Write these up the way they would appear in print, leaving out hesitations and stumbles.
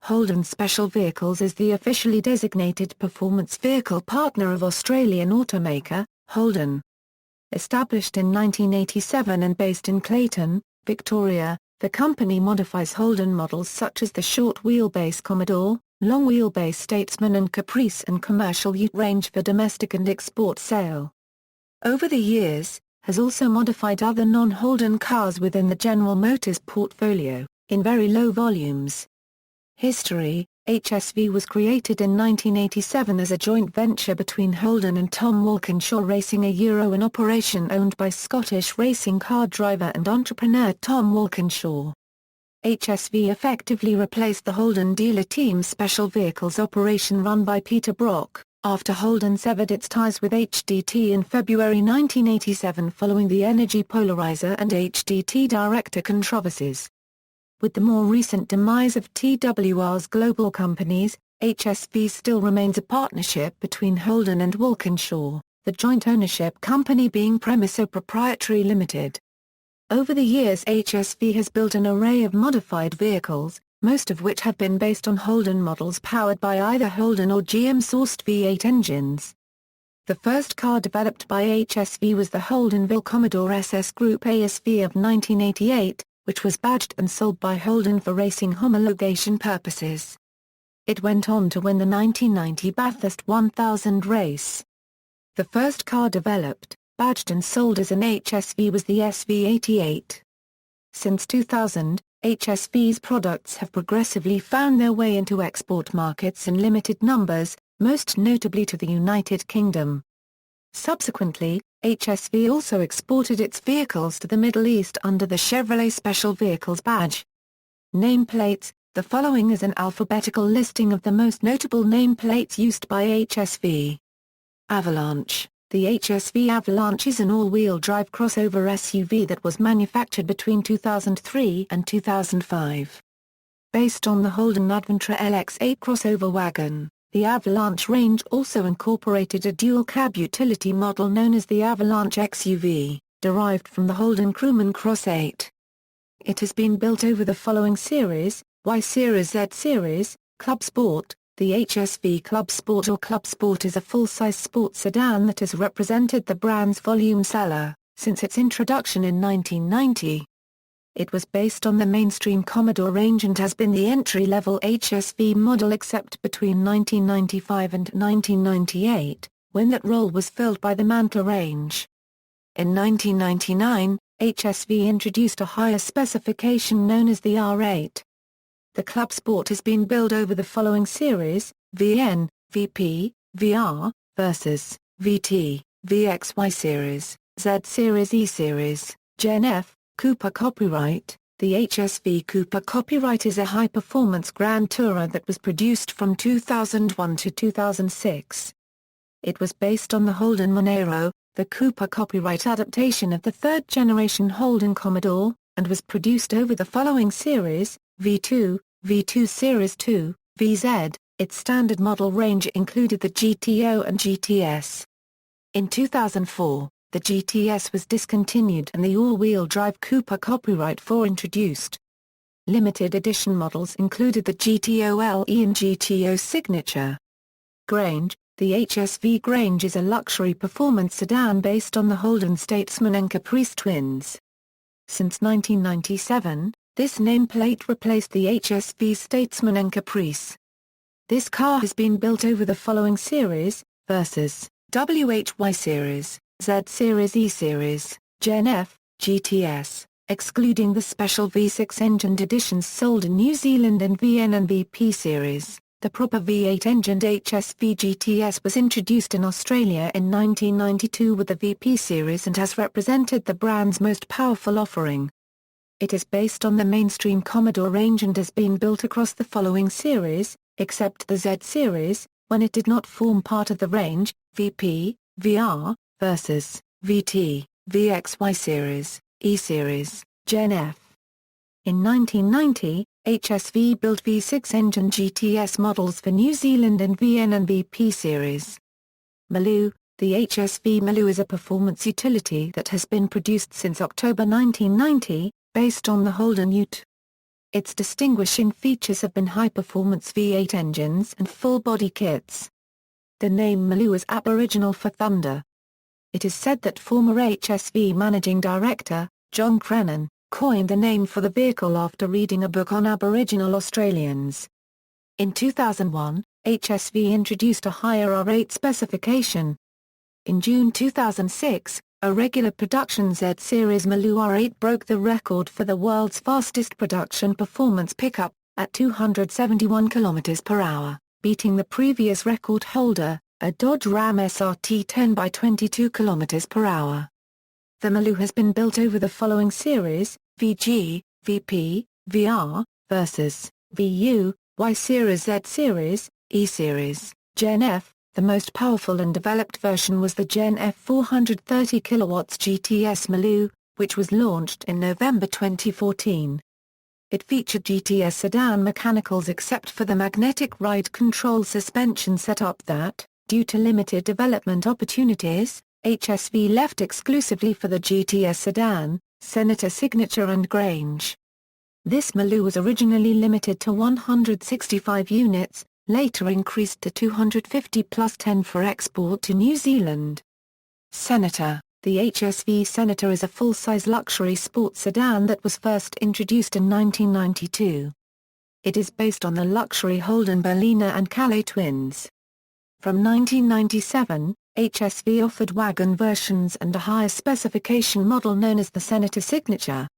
Holden Special Vehicles is the officially designated performance vehicle partner of Australian automaker, Holden. Established in 1987 and based in Clayton, Victoria, the company modifies Holden models such as the short-wheelbase Commodore, long-wheelbase Statesman and Caprice and commercial ute range for domestic and export sale. Over the years, has also modified other non-Holden cars within the General Motors portfolio, in very low volumes. History: HSV was created in 1987 as a joint venture between Holden and Tom Walkinshaw Racing, a Euro-in operation owned by Scottish racing car driver and entrepreneur Tom Walkinshaw. HSV effectively replaced the Holden dealer team special vehicles operation run by Peter Brock, after Holden severed its ties with HDT in February 1987 following the energy polarizer and HDT director controversies. With the more recent demise of TWR's global companies, HSV still remains a partnership between Holden and Walkinshaw, the joint ownership company being Premiso Proprietary Limited. Over the years HSV has built an array of modified vehicles, most of which have been based on Holden models powered by either Holden or GM-sourced V8 engines. The first car developed by HSV was the Holdenville Commodore SS Group ASV of 1988, which was badged and sold by Holden for racing homologation purposes. It went on to win the 1990 Bathurst 1000 race. The first car developed, badged and sold as an HSV was the SV88. Since 2000, HSV's products have progressively found their way into export markets in limited numbers, most notably to the United Kingdom. Subsequently, HSV also exported its vehicles to the Middle East under the Chevrolet Special Vehicles badge. Nameplates: the following is an alphabetical listing of the most notable nameplates used by HSV. Avalanche: the HSV Avalanche is an all-wheel drive crossover SUV that was manufactured between 2003 and 2005. Based on the Holden Adventure LX8 crossover wagon, the Avalanche range also incorporated a dual-cab utility model known as the Avalanche XUV, derived from the Holden Crewman Cross 8. It has been built over the following series: Y Series, Z Series, Club Sport. The HSV Club Sport or Club Sport is a full-size sports sedan that has represented the brand's volume seller since its introduction in 1990. It was based on the mainstream Commodore range and has been the entry-level HSV model except between 1995 and 1998, when that role was filled by the Mantler range. In 1999, HSV introduced a higher specification known as the R8. The Club Sport has been built over the following series: VN, VP, VR, Versus, VT, VXY Series, Z Series, E Series, Gen F. Cooper Copyright: the HSV Cooper Copyright is a high-performance Grand Tourer that was produced from 2001 to 2006. It was based on the Holden Monero, the Cooper Copyright adaptation of the third-generation Holden Commodore, and was produced over the following series: V2, V2 Series 2, VZ. Its standard model range included the GTO and GTS. In 2004, the GTS was discontinued and the all-wheel drive Cooper Copyright 4 introduced. Limited edition models included the GTO LE and GTO Signature. Grange: the HSV Grange is a luxury performance sedan based on the Holden Statesman and Caprice twins. Since 1997, this nameplate replaced the HSV Statesman and Caprice. This car has been built over the following series: Versus, WHY Series, Z Series, E Series, Gen F, GTS, excluding the special V6 engined editions sold in New Zealand and VN and VP Series. The proper V8 engined HSV GTS was introduced in Australia in 1992 with the VP Series and has represented the brand's most powerful offering. It is based on the mainstream Commodore range and has been built across the following series, except the Z Series, when it did not form part of the range: VP, VR, Versus, VT, VXY Series, E Series, Gen F. In 1990, HSV built V6 engine GTS models for New Zealand and VN and VP Series. Maloo: the HSV Maloo is a performance utility that has been produced since October 1990, based on the Holden Ute. Its distinguishing features have been high-performance V8 engines and full-body kits. The name Maloo is Aboriginal for thunder. It is said that former HSV managing director, John Crennan, coined the name for the vehicle after reading a book on Aboriginal Australians. In 2001, HSV introduced a higher R8 specification. In June 2006, a regular production Z-Series Maloo R8 broke the record for the world's fastest production performance pickup, at 271 km per hour, beating the previous record holder, a Dodge Ram SRT10 by 22 km per hour. The Maloo has been built over the following series: VG, VP, VR, Versus, VU, Y-Series, Z-Series, E-Series, Gen F. The most powerful and developed version was the Gen F 430 kW GTS Maloo, which was launched in November 2014. It featured GTS sedan mechanicals except for the magnetic ride control suspension setup that, due to limited development opportunities, HSV left exclusively for the GTS sedan, Senator Signature and Grange. This Maloo was originally limited to 165 units, later increased to 250 plus 10 for export to New Zealand. Senator. The HSV Senator is a full-size luxury sports sedan that was first introduced in 1992. It is based on the luxury Holden Berliner and Calais twins. From 1997, HSV offered wagon versions and a higher specification model known as the Senator Signature.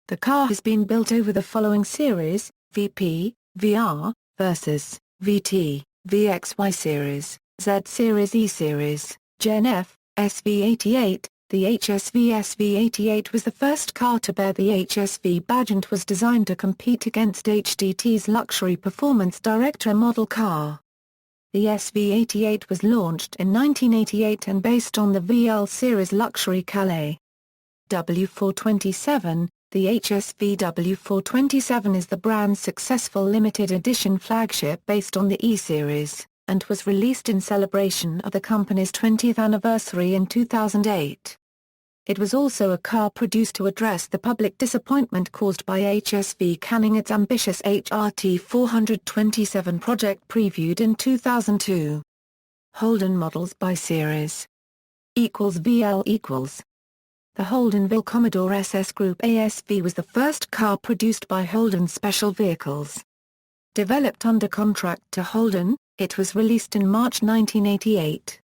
The car has been built over the following series: VP, VR, Versus, VT, VXY Series, Z Series, E Series, Gen F, SV88. The HSV SV88 was the first car to bear the HSV badge and was designed to compete against HDT's luxury performance director model car. The SV88 was launched in 1988 and based on the VL Series luxury Calais W427. The HSV W427 is the brand's successful limited edition flagship based on the E-Series, and was released in celebration of the company's 20th anniversary in 2008. It was also a car produced to address the public disappointment caused by HSV canning its ambitious HRT 427 project previewed in 2002. Holden models by series =VL=. The Holdenville Commodore SS Group ASV was the first car produced by Holden Special Vehicles. Developed under contract to Holden, it was released in March 1988.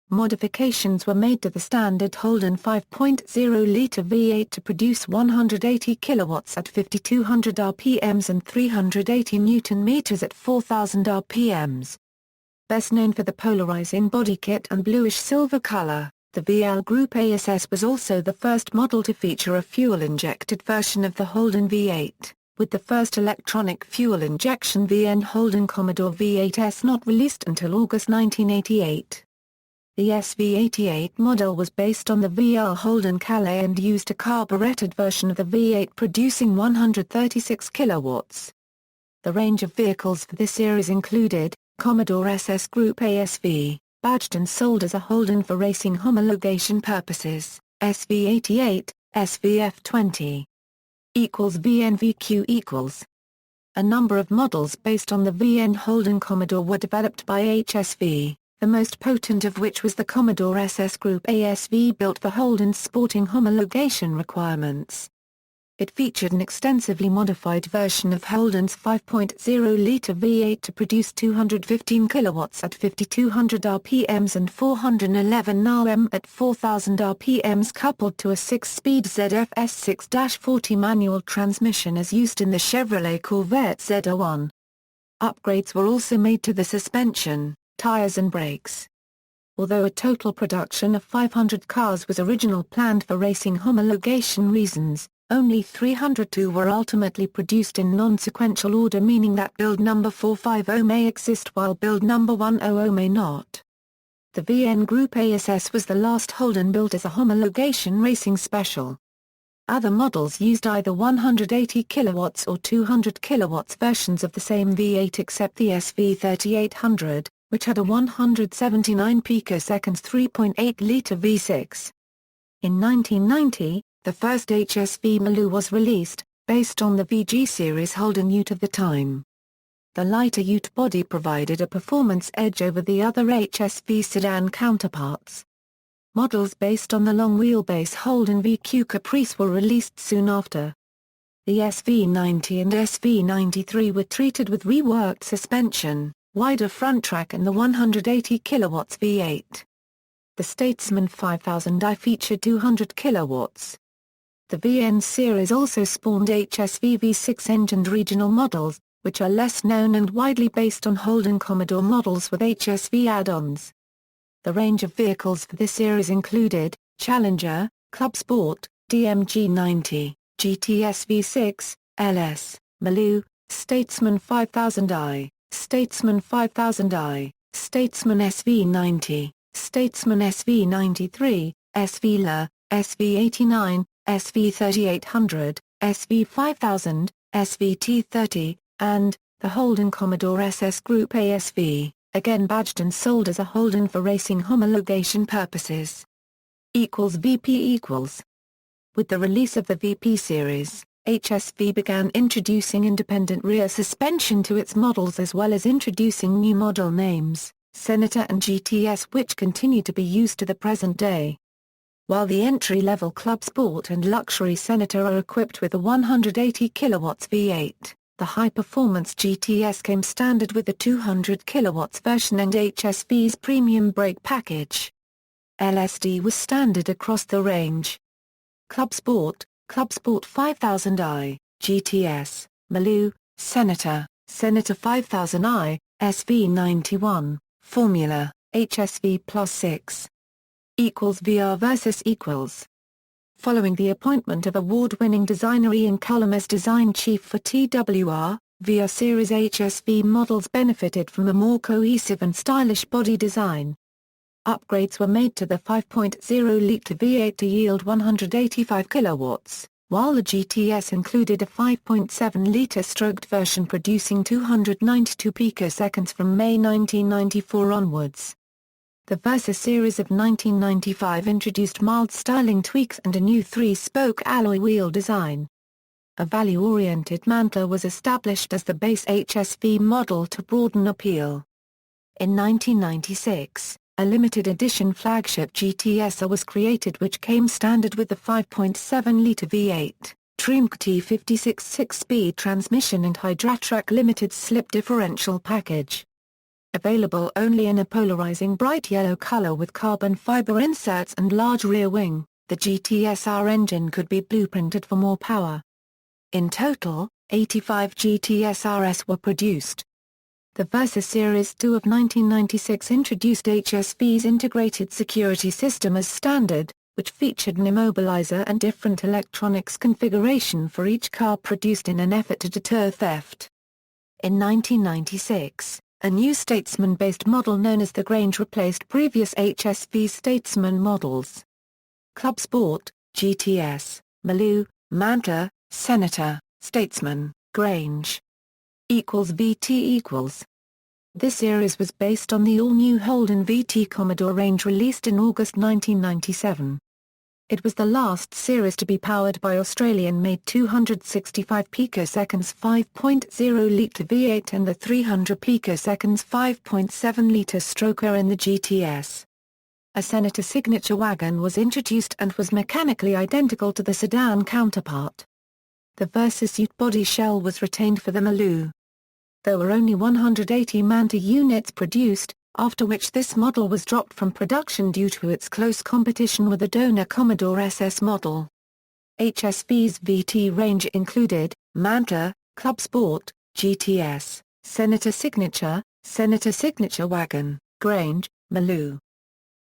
Modifications were made to the standard Holden 5.0-litre V8 to produce 180 kilowatts at 5200 rpms and 380 Nm at 4000 rpms. Best known for the polarizing body kit and bluish-silver color, the VL Group ASS was also the first model to feature a fuel-injected version of the Holden V8, with the first electronic fuel injection VN Holden Commodore V8S not released until August 1988. The SV88 model was based on the VL Holden Calais and used a carbureted version of the V8 producing 136 kilowatts. The range of vehicles for this series included, Commodore SS Group ASV, badged and sold as a Holden for racing homologation purposes, SV88, SVF20. VNVQ=. A number of models based on the VN Holden Commodore were developed by HSV, the most potent of which was the Commodore SS Group ASV built for Holden's sporting homologation requirements. It featured an extensively modified version of Holden's 5.0-litre V8 to produce 215 kilowatts at 5200 rpms and 411 Nm at 4000 rpms coupled to a 6-speed ZF-S6-40 manual transmission as used in the Chevrolet Corvette Z01. Upgrades were also made to the suspension, tires and brakes. Although a total production of 500 cars was originally planned for racing homologation reasons, only 302 were ultimately produced in non-sequential order, meaning that build number 450 may exist while build number 100 may not. The VN Group ASS was the last Holden built as a homologation racing special. Other models used either 180 kilowatts or 200 kilowatts versions of the same V8 except the SV3800, which had a 179 picoseconds 3.8-litre V6. In 1990, the first HSV Maloo was released, based on the VG series Holden Ute of the time. The lighter Ute body provided a performance edge over the other HSV sedan counterparts. Models based on the long-wheelbase Holden VQ Caprice were released soon after. The SV90 and SV93 were treated with reworked suspension, wider front track and the 180 kW V8. The Statesman 5000i featured 200 kW. The VN series also spawned HSV V6-engined regional models, which are less known and widely based on Holden Commodore models with HSV add-ons. The range of vehicles for this series included Challenger, Club Sport, DMG 90, GTS V6, LS, Maloo, Statesman 5000i, Statesman 5000i, Statesman SV90, Statesman SV93, SV-LA, SV89, SV3800, SV5000, SVT30, and the Holden Commodore SS Group ASV, again badged and sold as a Holden for racing homologation purposes. VP equals. With the release of the VP series, HSV began introducing independent rear suspension to its models as well as introducing new model names, Senator and GTS, which continue to be used to the present day. While the entry-level Club Sport and Luxury Senator are equipped with a 180 kW V8, the high-performance GTS came standard with the 200 kW version and HSV's premium brake package. LSD was standard across the range. Club Sport 5000i, GTS, Maloo, Senator, Senator 5000i, SV91, Formula, HSV Plus 6. VR versus equals. Following the appointment of award-winning designer Ian Cullum as design chief for TWR, VR Series HSV models benefited from a more cohesive and stylish body design. Upgrades were made to the 5.0-litre V8 to yield 185 kilowatts, while the GTS included a 5.7-litre stroked version producing 292 picoseconds from May 1994 onwards. The Versa series of 1995 introduced mild styling tweaks and a new 3-spoke alloy wheel design. A value-oriented mantler was established as the base HSV model to broaden appeal. In 1996, a limited edition flagship GTSR was created which came standard with the 5.7-litre V8, trimmed T56 6-speed transmission and Hydratrack limited slip differential package. Available only in a polarizing bright yellow color with carbon fiber inserts and large rear wing, the GTSR engine could be blueprinted for more power. In total, 85 GTSRs were produced. The Versa Series 2 of 1996 introduced HSV's integrated security system as standard, which featured an immobilizer and different electronics configuration for each car produced in an effort to deter theft. In 1996, a new Statesman-based model known as the Grange replaced previous HSV Statesman models. Club Sport, GTS, Maloo, Mantler, Senator, Statesman, Grange. VT equals. This series was based on the all-new Holden VT Commodore range released in August 1997. It was the last series to be powered by Australian-made 265 picoseconds 5.0-litre V8 and the 300 picoseconds 5.7-litre stroker in the GTS. A Senator signature wagon was introduced and was mechanically identical to the sedan counterpart. The Versus Ute body shell was retained for the Maloo. There were only 180 Manta units produced, after which this model was dropped from production due to its close competition with the donor Commodore SS model. HSV's VT range included, Mantler, Club Sport, GTS, Senator Signature Wagon, Grange, Maloo.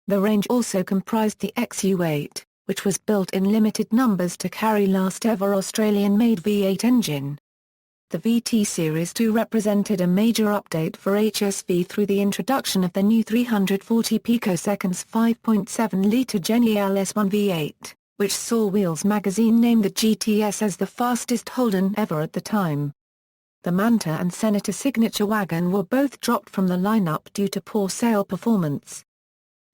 The range also comprised the XU8, which was built in limited numbers to carry last-ever Australian-made V8 engine. The VT Series 2 represented a major update for HSV through the introduction of the new 340 picoseconds 5.7-litre Genie LS1 V8, which saw Wheels magazine name the GTS as the fastest Holden ever at the time. The Manta and Senator signature wagon were both dropped from the lineup due to poor sale performance.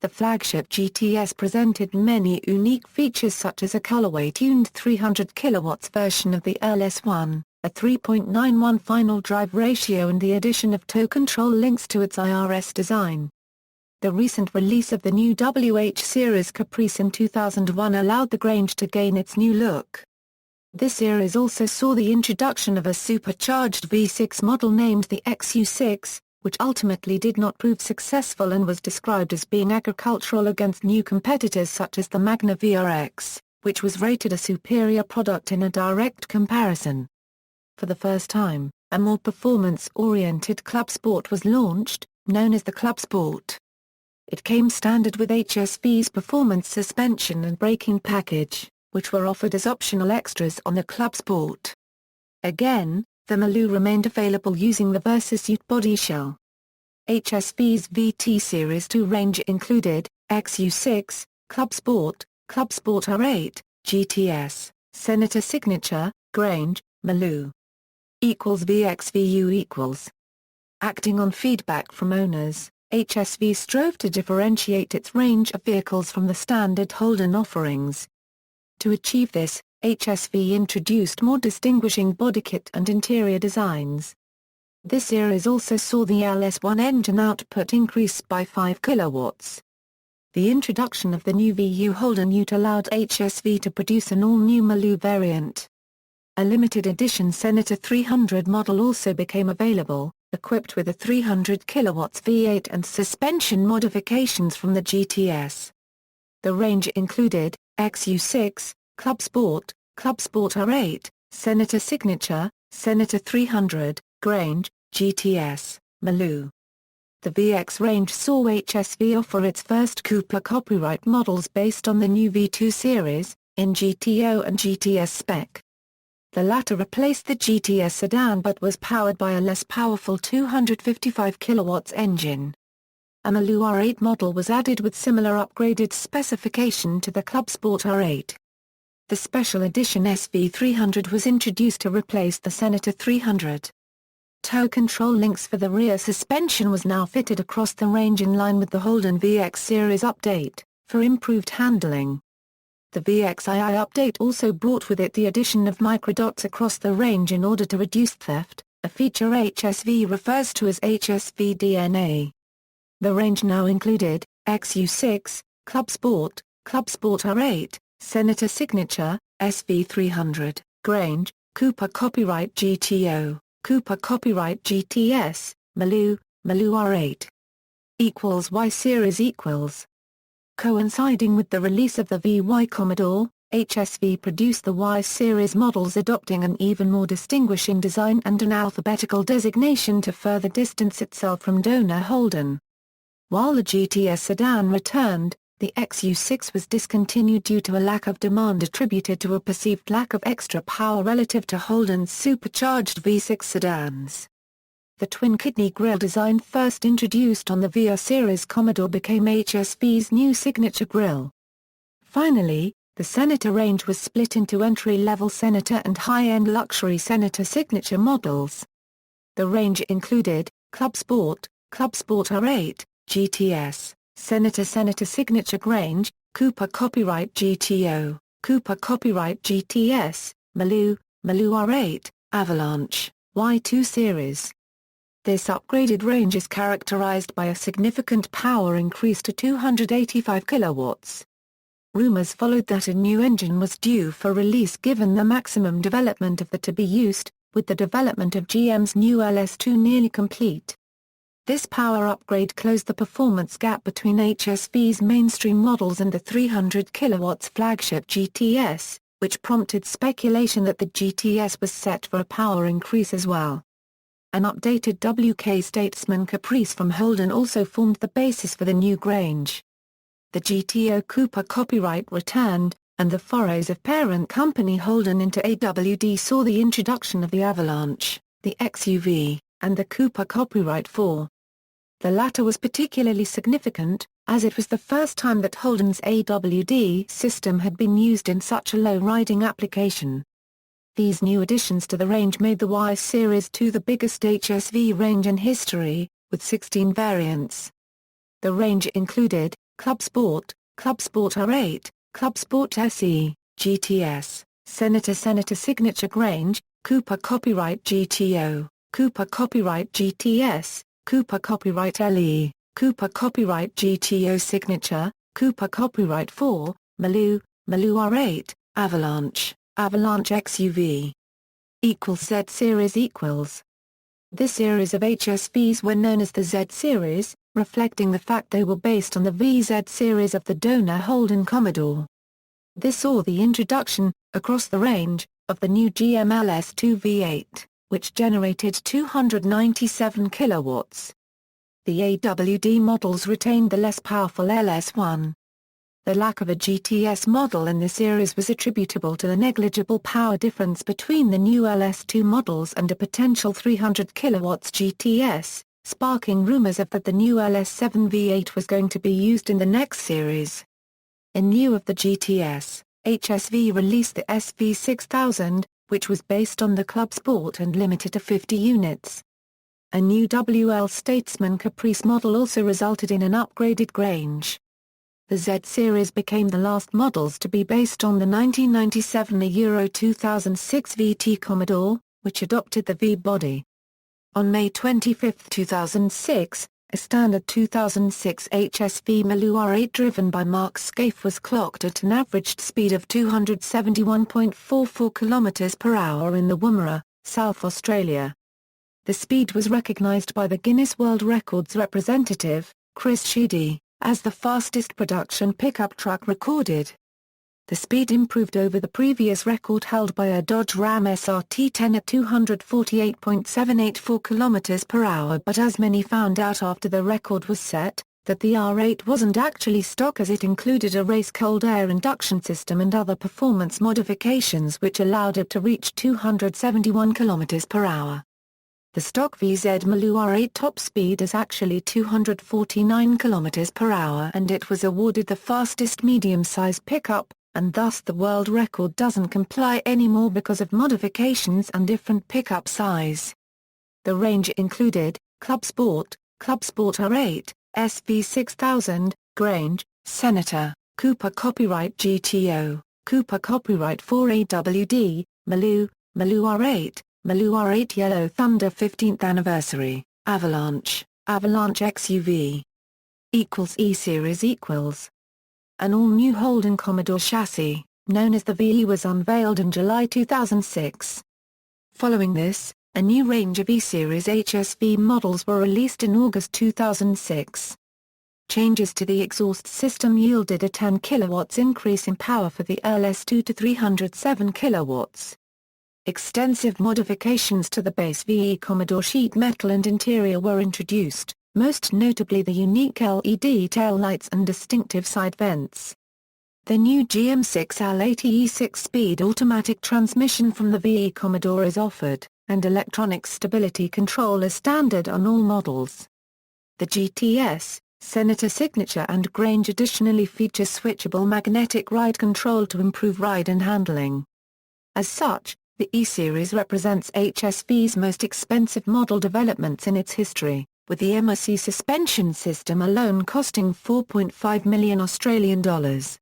The flagship GTS presented many unique features such as a colorway-tuned 300 kW version of the LS1, a 3.91 final drive ratio and the addition of tow control links to its IRS design. The recent release of the new WH Series Caprice in 2001 allowed the Grange to gain its new look. This series also saw the introduction of a supercharged V6 model named the XU6, which ultimately did not prove successful and was described as being agricultural against new competitors such as the Magna VRX, which was rated a superior product in a direct comparison. For the first time, a more performance-oriented Club Sport was launched, known as the Club Sport. It came standard with HSV's performance suspension and braking package, which were offered as optional extras on the Club Sport. Again, the Maloo remained available using the Versus-Ute body shell. HSV's VT Series 2 range included XU6, Club Sport R8, GTS, Senator Signature, Grange, Maloo. VXVU . Acting on feedback from owners, HSV strove to differentiate its range of vehicles from the standard Holden offerings. To achieve this, HSV introduced more distinguishing bodykit and interior designs. This series also saw the LS1 engine output increase by 5 kilowatts. The introduction of the new VU Holden Ute allowed HSV to produce an all-new Maloo variant. A limited edition Senator 300 model also became available, equipped with a 300 kilowatts V8 and suspension modifications from the GTS. The range included XU6, Club Sport R8, Senator Signature, Senator 300, Grange, GTS, Maloo. The VX range saw HSV offer its first Cooper copyright models based on the new V2 series, in GTO and GTS spec. The latter replaced the GTS sedan but was powered by a less powerful 255 kW engine. A Maloo R8 model was added with similar upgraded specification to the Club Sport R8. The special edition SV300 was introduced to replace the Senator 300. Tow control links for the rear suspension was now fitted across the range in line with the Holden VX series update, for improved handling. The VXII update also brought with it the addition of microdots across the range in order to reduce theft, a feature HSV refers to as HSV DNA. The range now included XU6, Club Sport R8, Senator Signature, SV300, Grange, Cooper Copyright GTO, Cooper Copyright GTS, Maloo R8. Y series . Coinciding with the release of the VY Commodore, HSV produced the Y series models adopting an even more distinguishing design and an alphabetical designation to further distance itself from donor Holden. While the GTS sedan returned, the XU6 was discontinued due to a lack of demand attributed to a perceived lack of extra power relative to Holden's supercharged V6 sedans. The twin-kidney grille design first introduced on the VR series Commodore became HSV's new signature grille. Finally, the Senator range was split into entry-level Senator and high-end luxury Senator signature models. The range included Club Sport R8, GTS, Senator Signature Grange, Cooper Copyright GTO, Cooper Copyright GTS, Maloo R8, Avalanche, Y2 series. This upgraded range is characterized by a significant power increase to 285 kilowatts. Rumors followed that a new engine was due for release given the maximum development of the to-be-used, with the development of GM's new LS2 nearly complete. This power upgrade closed the performance gap between HSV's mainstream models and the 300 kilowatts flagship GTS, which prompted speculation that the GTS was set for a power increase as well. An updated WK Statesman Caprice from Holden also formed the basis for the new Grange. The GTO Cooper copyright returned, and the forays of parent company Holden into AWD saw the introduction of the Avalanche, the XUV, and the Cooper copyright 4. The latter was particularly significant, as it was the first time that Holden's AWD system had been used in such a low-riding application. These new additions to the range made the Y Series 2 the biggest HSV range in history, with 16 variants. The range included Club Sport R8, Club Sport SE, GTS, Senator Signature Grange, Cooper Copyright GTO, Cooper Copyright GTS, Cooper Copyright LE, Cooper Copyright GTO Signature, Cooper Copyright 4, Maloo R8, Avalanche XUV. Z series equals. This series of HSVs were known as the Z series, reflecting the fact they were based on the VZ series of the donor Holden Commodore. This saw the introduction, across the range, of the new GM LS2 V8, which generated 297 kilowatts. The AWD models retained the less powerful LS1. The lack of a GTS model in the series was attributable to the negligible power difference between the new LS2 models and a potential 300 kilowatts GTS, sparking rumors of that the new LS7 V8 was going to be used in the next series. In lieu of the GTS, HSV released the SV6000, which was based on the Club Sport and limited to 50 units. A new WL Statesman Caprice model also resulted in an upgraded Grange. The Z series became the last models to be based on the 1997 Euro 2006 VT Commodore, which adopted the V-body. On May 25, 2006, a standard 2006 HSV Maloo R8 driven by Mark Scaife was clocked at an averaged speed of 271.44 km per hour in the Woomera, South Australia. The speed was recognised by the Guinness World Records representative, Chris Sheedy, as the fastest production pickup truck recorded. The speed improved over the previous record held by a Dodge Ram SRT-10 at 248.784 km per hour, but as many found out after the record was set, that the R8 wasn't actually stock as it included a race cold air induction system and other performance modifications which allowed it to reach 271 km per hour. The stock VZ Maloo R8 top speed is actually 249 km per hour and it was awarded the fastest medium-size pickup, and thus the world record doesn't comply anymore because of modifications and different pickup size. The range included, Club Sport R8, SV6000, Grange, Senator, Cooper Copyright GTO, Cooper Copyright 4 AWD, Maloo R8, Maloo R8 Yellow Thunder 15th Anniversary, Avalanche XUV. E-series equals. An all-new Holden Commodore chassis, known as the VE, was unveiled in July 2006. Following this, a new range of E-series HSV models were released in August 2006. Changes to the exhaust system yielded a 10 kW increase in power for the LS2 to 307 kW. Extensive modifications to the base VE Commodore sheet metal and interior were introduced, most notably the unique LED taillights and distinctive side vents. The new GM6L80E 6-speed automatic transmission from the VE Commodore is offered, and electronic stability control is standard on all models. The GTS, Senator Signature and Grange additionally feature switchable magnetic ride control to improve ride and handling. As such, the E-Series represents HSV's most expensive model developments in its history, with the MOC suspension system alone costing $4.5 million Australian dollars.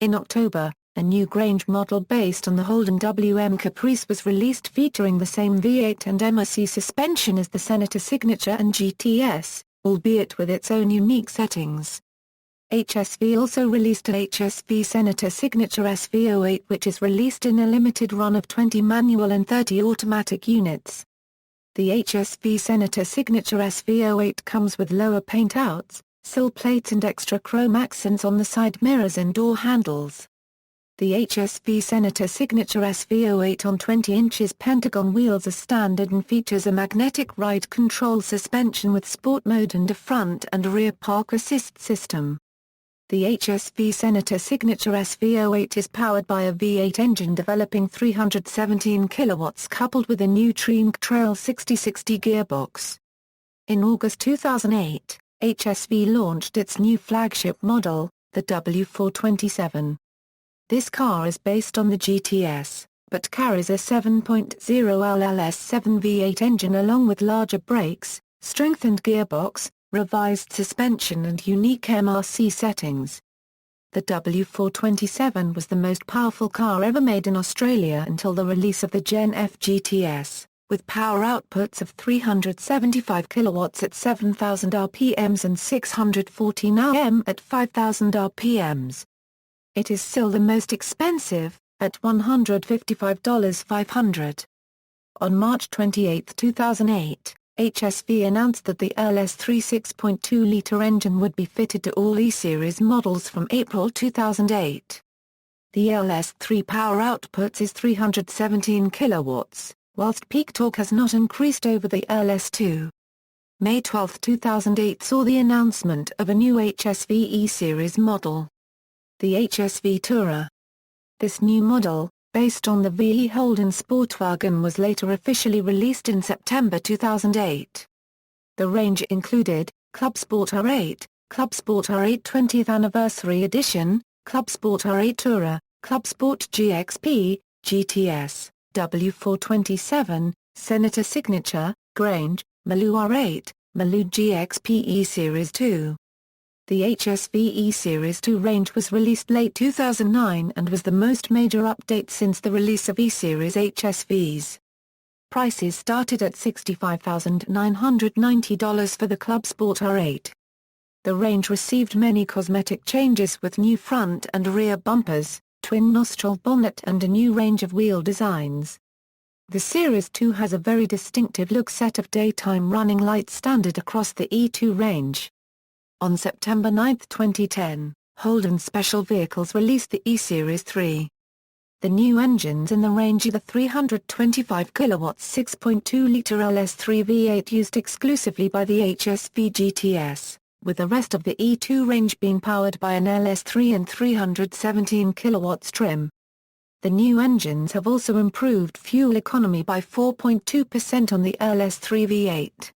In October, a new Grange model based on the Holden WM Caprice was released featuring the same V8 and MOC suspension as the Senator Signature and GTS, albeit with its own unique settings. HSV also released a HSV Senator Signature SV08 which is released in a limited run of 20 manual and 30 automatic units. The HSV Senator Signature SV08 comes with lower paint-outs, sill plates and extra chrome accents on the side mirrors and door handles. The HSV Senator Signature SV08 on 20 inches Pentagon wheels is standard and features a magnetic ride control suspension with sport mode and a front and rear park assist system. The HSV Senator Signature SV08 is powered by a V8 engine developing 317 kilowatts coupled with a new Treme Trail 6060 gearbox. In August 2008, HSV launched its new flagship model, the W427. This car is based on the GTS, but carries a 7.0 LLS7 V8 engine along with larger brakes, strengthened gearbox, revised suspension and unique MRC settings. The W427 was the most powerful car ever made in Australia until the release of the Gen F GTS, with power outputs of 375 kilowatts at 7,000 RPMs and 614 Nm at 5,000 RPMs. It is still the most expensive, at $155,500. On March 28, 2008, HSV announced that the LS3 6.2-litre engine would be fitted to all E-Series models from April 2008. The LS3 power outputs is 317 kilowatts, whilst peak torque has not increased over the LS2. May 12, 2008 saw the announcement of a new HSV E-Series model. The HSV Tourer. This new model, based on the VE Holden Sportwagen, was later officially released in September 2008. The range included, Club Sport R8, Club Sport R8 20th Anniversary Edition, Club Sport R8 Tourer, Club Sport GXP, GTS, W427, Senator Signature, Grange, Maloo R8, Maloo GXP E-Series 2. The HSV E-Series 2 range was released late 2009 and was the most major update since the release of E-Series HSVs. Prices started at $65,990 for the Club Sport R8. The range received many cosmetic changes with new front and rear bumpers, twin nostril bonnet and a new range of wheel designs. The Series 2 has a very distinctive look set of daytime running lights standard across the E2 range. On September 9, 2010, Holden Special Vehicles released the E-Series 3. The new engines in the range are the 325 kW 6.2-litre LS3 V8 used exclusively by the HSV GTS, with the rest of the E2 range being powered by an LS3 and 317 kW trim. The new engines have also improved fuel economy by 4.2% on the LS3 V8.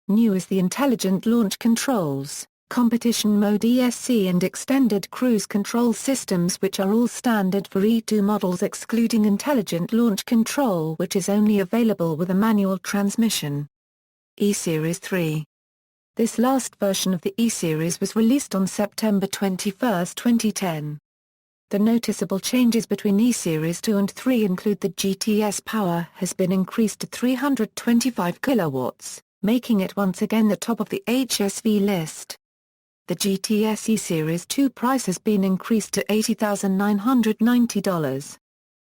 New is the intelligent launch controls, competition mode ESC and extended cruise control systems, which are all standard for E2 models excluding intelligent launch control, which is only available with a manual transmission. E-Series 3. This last version of the E-Series was released on September 21, 2010. The noticeable changes between E-Series 2 and 3 include the GTS power has been increased to 325 kilowatts, making it once again the top of the HSV list. The GTS E-Series 2 price has been increased to $80,990.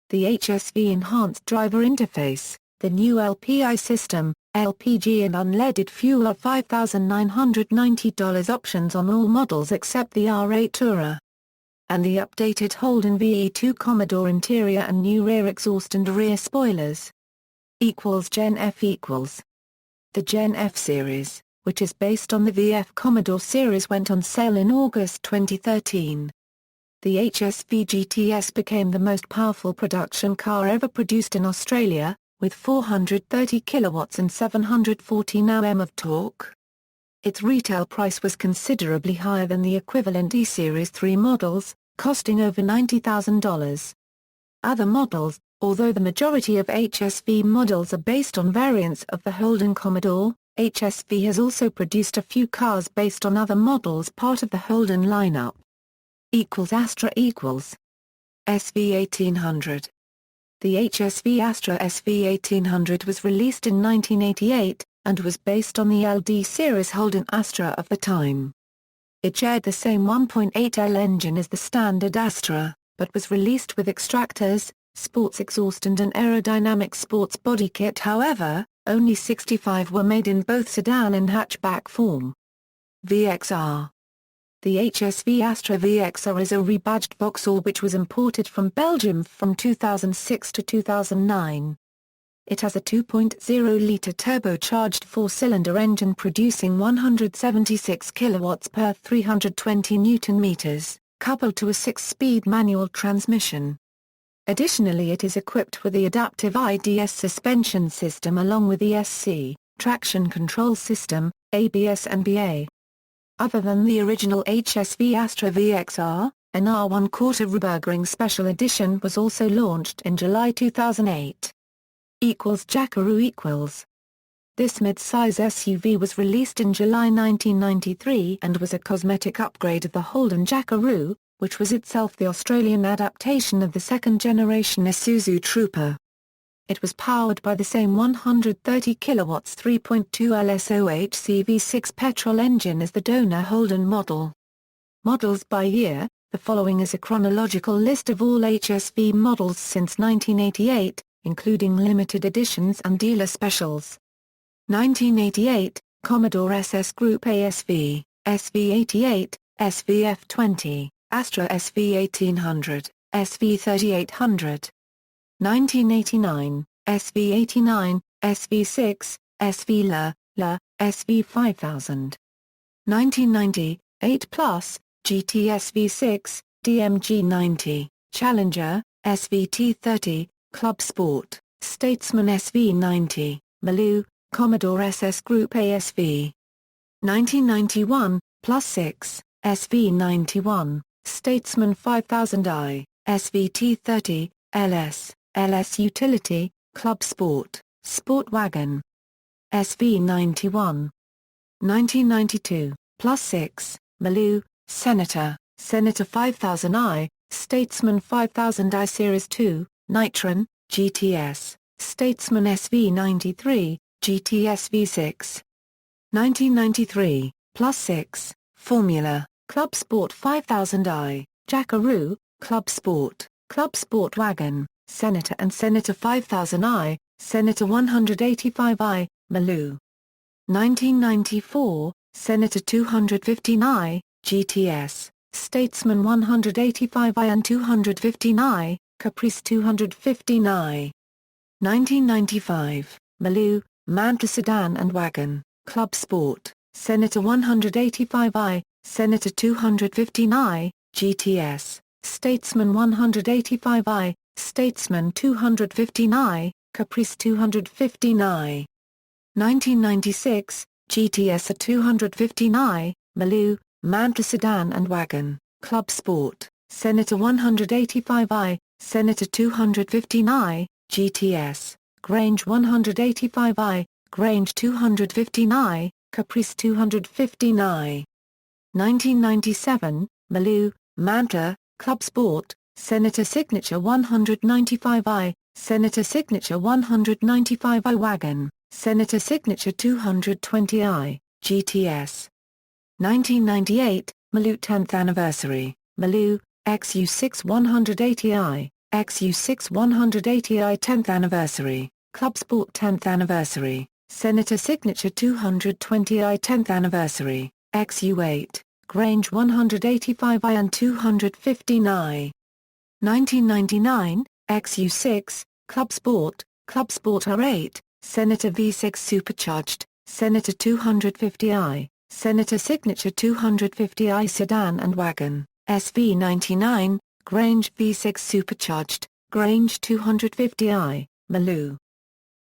The HSV Enhanced Driver Interface, the new LPI system, LPG and unleaded fuel are $5,990 options on all models except the R8 Tourer. And the updated Holden VE2 Commodore interior and new rear exhaust and rear spoilers. Gen F equals. The Gen F series, which is based on the VF Commodore series, went on sale in August 2013. The HSV GTS became the most powerful production car ever produced in Australia, with 430 kilowatts and 740 Nm of torque. Its retail price was considerably higher than the equivalent E-Series 3 models, costing over $90,000. Other models, although the majority of HSV models are based on variants of the Holden Commodore, HSV has also produced a few cars based on other models part of the Holden lineup. Astra equals SV1800. The HSV Astra SV1800 was released in 1988, and was based on the LD series Holden Astra of the time. It shared the same 1.8L engine as the standard Astra, but was released with extractors, sports exhaust and an aerodynamic sports body kit. However, only 65 were made in both sedan and hatchback form. VXR. The HSV Astra VXR is a rebadged Vauxhall which was imported from Belgium from 2006 to 2009. It has a 2.0-litre turbocharged four-cylinder engine producing 176 kilowatts per 320 Nm, coupled to a 6-speed manual transmission. Additionally, it is equipped with the adaptive IDS suspension system along with ESC, traction control system, ABS and BA. Other than the original HSV Astra VXR, an R1 Rebürgerung Special Edition was also launched in July 2008. Jackaroo equals. This mid-size SUV was released in July 1993 and was a cosmetic upgrade of the Holden Jackaroo, which was itself the Australian adaptation of the second-generation Isuzu Trooper. It was powered by the same 130 kilowatts 3.2 LSOHC V6 petrol engine as the donor Holden model. Models by year. The following is a chronological list of all HSV models since 1988, including limited editions and dealer specials. 1988, Commodore SS Group ASV, SV88, SVF20, Astra SV1800, SV3800. 1989, SV89, SV6, SV La, SV5000. 1990, 8 Plus, GTS V6, DMG 90, Challenger, SVT30, Club Sport, Statesman SV90, Maloo, Commodore SS Group ASV. 1991, Plus 6, SV91, Statesman 5000i, SVT30, LS Utility, Club Sport, Sport Wagon. SV91. 1992, Plus 6, Maloo, Senator, Senator 5000i, Statesman 5000i Series 2, Nitron, GTS, Statesman SV93, GTS V6. 1993, Plus 6, Formula, Club Sport 5000i, Jackaroo, Club Sport Wagon, Senator and Senator 5000i, Senator 185i, Maloo. 1994, Senator 215i, GTS, Statesman 185i and 215i, Caprice 215i. 1995, Maloo, Mantra Sedan and Wagon, Club Sport, Senator 185i, Senator 215i, GTS, Statesman 185i, Statesman 215i, Caprice 215i. 1996, GTS 215i, Maloo, Mantra Sedan and Wagon, Club Sport, Senator 185i, Senator 215i, GTS, Grange 185i, Grange 215i, Caprice 215i. 1997, Maloo, Mantra, Club Sport, Senator Signature 195i, Senator Signature 195i Wagon, Senator Signature 220i, GTS. 1998, Maloo 10th Anniversary, Maloo, XU6 180i, XU6 180i 10th Anniversary, Club Sport 10th Anniversary, Senator Signature 220i 10th Anniversary, XU8, Grange 185i and 215i. 1999, XU6, Club Sport R8, Senator V6 Supercharged, Senator 250i, Senator Signature 250i Sedan and Wagon, SV99, Grange V6 Supercharged, Grange 250i, Maloo.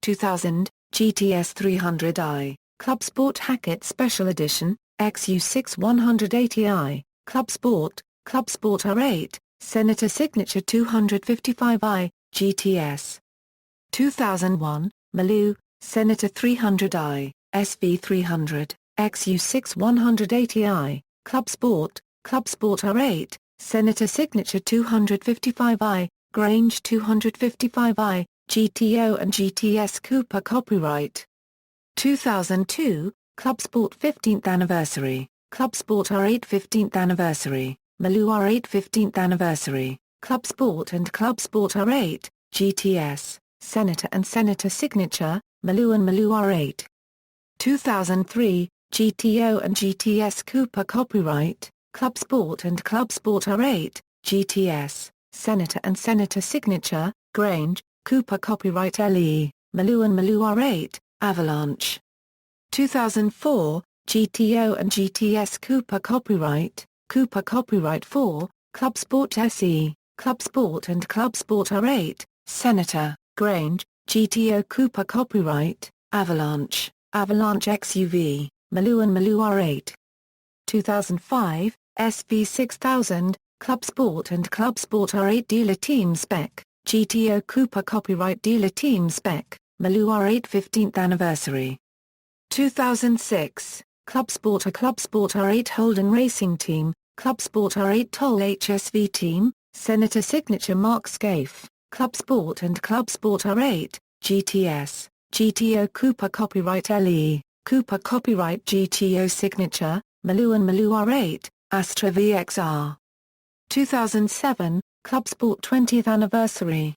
2000, GTS 300i, Club Sport Hackett Special Edition, XU6 180i, Club Sport R8, Senator Signature 255i, GTS. 2001, Maloo, Senator 300i, SV300, XU6 180i, Club Sport R8, Senator Signature 255i, Grange 255i, GTO and GTS Cooper Copyright. 2002, Club Sport 15th Anniversary, Club Sport R8 15th Anniversary, Maloo R8 15th Anniversary, Club Sport and Club Sport R8, GTS, Senator and Senator Signature, Maloo and Maloo R8. 2003, GTO and GTS Cooper Copyright, Club Sport and Club Sport R8, GTS, Senator and Senator Signature, Grange, Cooper Copyright LE, Maloo and Maloo R8, Avalanche. 2004, GTO and GTS Cooper Copyright 4, Club Sport SE, Club Sport and Club Sport R8, Senator, Grange, GTO Cooper Copyright, Avalanche, Avalanche XUV, Maloo and Maloo R8. 2005, SV6000, Club Sport and Club Sport R8 Dealer Team Spec, GTO Cooper Copyright Dealer Team Spec, Maloo R8 15th Anniversary. 2006, Club Sport R8 Holden Racing Team, Club Sport R8 Toll HSV Team, Senator Signature Mark Scaife, Club Sport and Club Sport R8, GTS, GTO Cooper Copyright LE, Cooper Copyright GTO Signature, Maloo and Maloo R8, Astra VXR. 2007, Club Sport 20th Anniversary.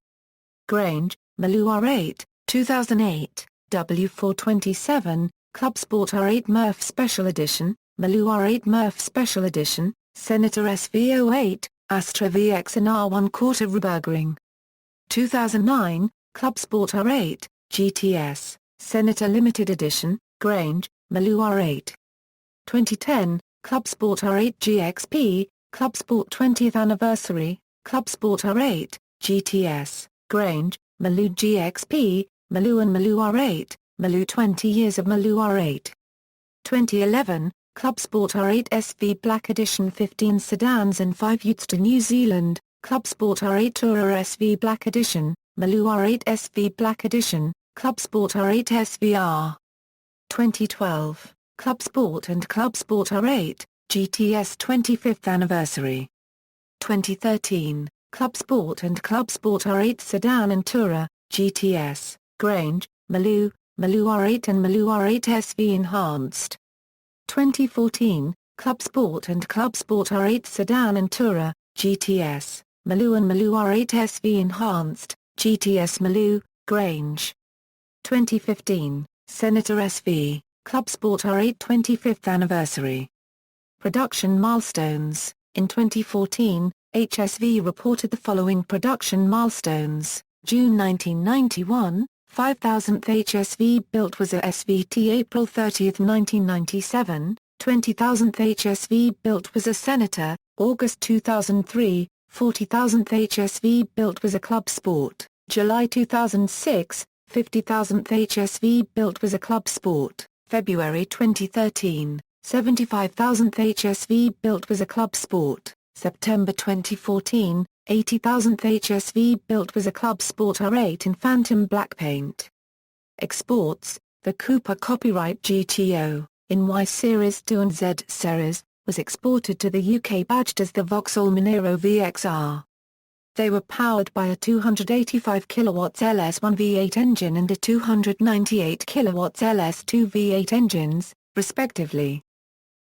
Grange, Maloo R8, 2008, W427, Club Sport R8 Murph Special Edition, Maloo R8 Murph Special Edition, Senator SV08, Astra VX and R1 Quarter Reburgering. 2009, Club Sport R8, GTS, Senator Limited Edition, Grange, Maloo R8. 2010, Club Sport R8 GXP, Club Sport 20th Anniversary, Club Sport R8, GTS, Grange, Maloo GXP, Maloo and Maloo R8, Maloo 20 Years of Maloo R8. 2011, Club Sport R8 SV Black Edition 15 sedans and 5 utes to New Zealand, Club Sport R8 Tourer SV Black Edition, Maloo R8 SV Black Edition, Club Sport R8 SVR. 2012, Club Sport and Club Sport R8, GTS 25th Anniversary. 2013, Club Sport and Club Sport R8 Sedan and Tourer, GTS, Grange, Maloo, Maloo R8 and Maloo R8 SV Enhanced. 2014, Club Sport and Club Sport R8 Sedan and Tourer, GTS, Maloo and Maloo R8 SV Enhanced, GTS Maloo, Grange. 2015, Senator SV, Club Sport R8 25th Anniversary. Production milestones. In 2014, HSV reported the following production milestones. June 1991, 5,000th HSV built was a SVT. April 30, 1997, 20,000th HSV built was a Senator. August 2003, 40,000th HSV built was a Club Sport. July 2006, 50,000th HSV built was a Club Sport. February 2013, 75,000th HSV built was a Club Sport. September 2014, 80,000th HSV built was a Club Sport R8 in Phantom Black paint. Exports. The Cooper Copyright GTO, in Y Series 2 and Z Series, was exported to the UK badged as the Vauxhall Monero VXR. They were powered by a 285 kW LS1 V8 engine and a 298 kW LS2 V8 engines, respectively.